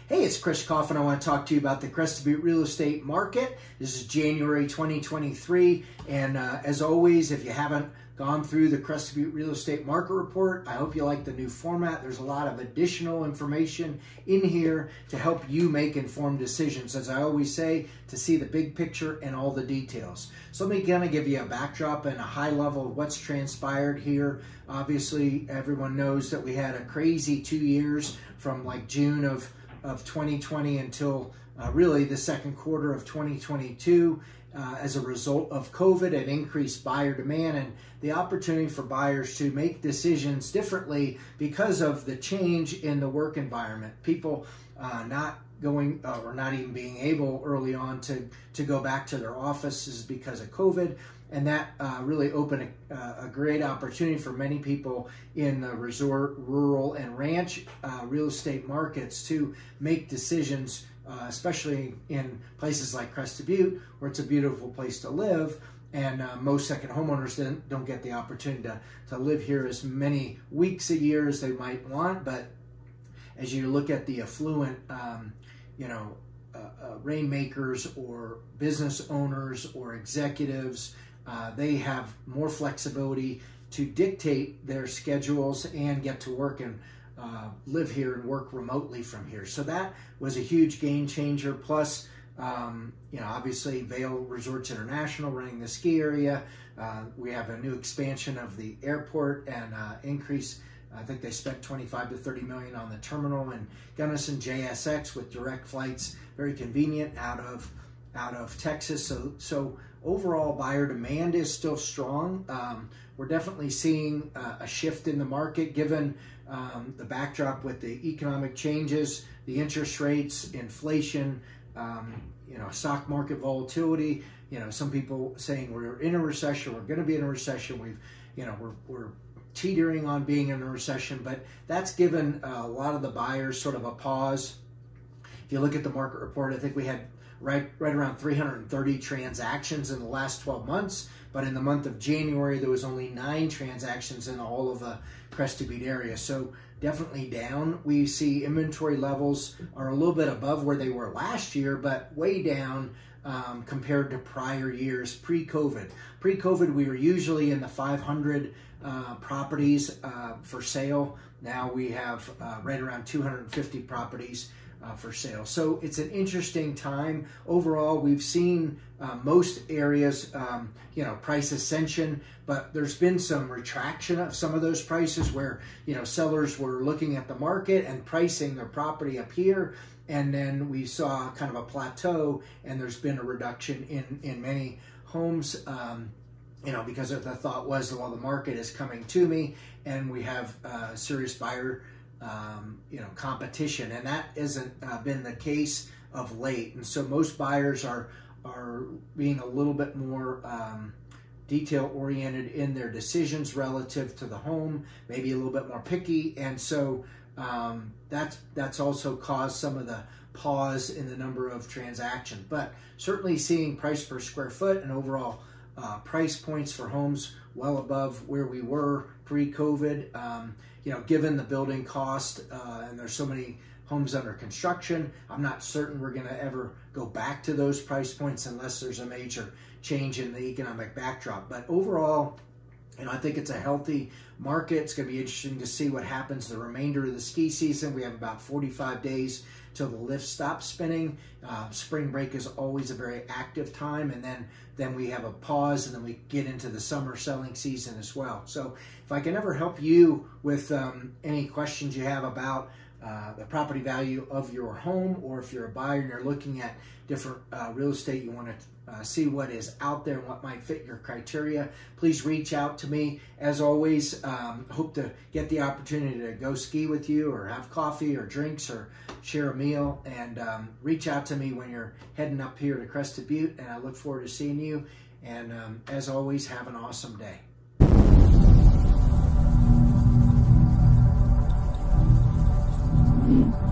Hey, it's Chris Coffin. I want to talk to you about the Crested Butte real estate market. This is January 2023, and as always, if you haven't gone through the Crested Butte real estate market report, I hope you like the new format. There's a lot of additional information in here to help you make informed decisions, as I always say, to see the big picture and all the details. So let me kind of give you a backdrop and a high level of what's transpired here. Obviously, everyone knows that we had a crazy 2 years from like June of 2020 until really the second quarter of 2022 as a result of COVID and increased buyer demand and the opportunity for buyers to make decisions differently because of the change in the work environment. People not going or not even being able early on to go back to their offices because of COVID. And that really opened a great opportunity for many people in the resort, rural, and ranch real estate markets to make decisions, especially in places like Crested Butte, where it's a beautiful place to live. And most second homeowners don't get the opportunity to live here as many weeks a year as they might want. But as you look at the affluent, rainmakers or business owners or executives, they have more flexibility to dictate their schedules and get to work and live here and work remotely from here. So that was a huge game changer. Plus, obviously Vail Resorts International running the ski area. We have a new expansion of the airport and increase. I think they spent 25 to 30 million on the terminal, and Gunnison JSX with direct flights, very convenient out of Texas. So overall, buyer demand is still strong. We're definitely seeing a shift in the market given the backdrop with the economic changes, the interest rates, inflation, stock market volatility. Some people saying we're in a recession, we're going to be in a recession. We're teetering on being in a recession, but that's given a lot of the buyers sort of a pause. If you look at the market report, I think we had right around 330 transactions in the last 12 months, but in the month of January, there was only 9 transactions in all of the Crested Butte area. So definitely down. We see inventory levels are a little bit above where they were last year, but way down compared to prior years pre-COVID. Pre-COVID, we were usually in the 500 properties for sale. Now we have right around 250 properties for sale. So it's an interesting time. Overall, we've seen most areas, price ascension, but there's been some retraction of some of those prices where, sellers were looking at the market and pricing their property up here. And then we saw kind of a plateau, and there's been a reduction in many homes, because the thought was, well, the market is coming to me, and we have serious buyer competition, and that hasn't been the case of late. And so most buyers are being a little bit more detail oriented in their decisions relative to the home, maybe a little bit more picky, and so that's also caused some of the pause in the number of transactions. But certainly seeing price per square foot and overall price points for homes well above where we were pre-COVID. Given the building cost and there's so many homes under construction, I'm not certain we're going to ever go back to those price points unless there's a major change in the economic backdrop. But overall, I think it's a healthy market. It's going to be interesting to see what happens the remainder of the ski season. We have about 45 days till the lift stops spinning. Spring break is always a very active time, and then we have a pause, and then we get into the summer selling season as well. So if I can ever help you with any questions you have about the property value of your home, or if you're a buyer and you're looking at different real estate, you want to see what is out there and what might fit your criteria, please reach out to me. As always, hope to get the opportunity to go ski with you or have coffee or drinks or share a meal, and reach out to me when you're heading up here to Crested Butte, and I look forward to seeing you. And as always, have an awesome day. Mm-hmm.